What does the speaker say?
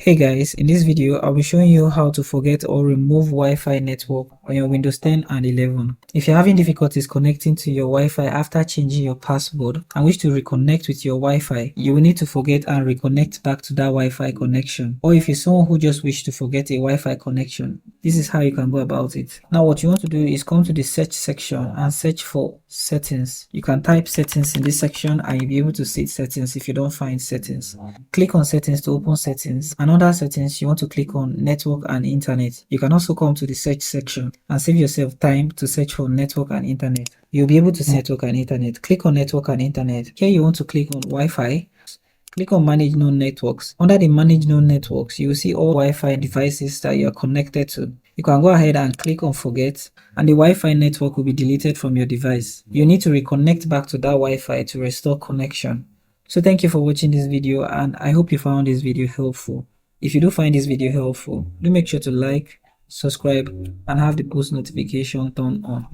Hey guys, in this video, I'll be showing you how to forget or remove Wi-Fi network on your Windows 10 and 11. If you're having difficulties connecting to your Wi-Fi after changing your password and wish to reconnect with your Wi-Fi, you will need to forget and reconnect back to that Wi-Fi connection. Or if you're someone who just wish to forget a Wi-Fi connection, this is how you can go about it. Now what you want to do is come to the search section and search for settings. You can type settings in this section and you'll be able to see settings if you don't find settings. Click on settings to open settings. And under settings, you want to click on network and internet. You can also come to the search section and save yourself time to search for network and internet. You'll be able to see network and internet. Click on network and internet. Here you want to click on Wi-Fi. Click on manage known networks. Under the manage known networks, you will see all Wi-Fi devices that you are connected to. You can go ahead and click on forget and the Wi-Fi network will be deleted from your device. You need to reconnect back to that Wi-Fi to restore connection. So thank you for watching this video and I hope you found this video helpful. If you do find this video helpful, do make sure to like, subscribe and have the post notification turned on.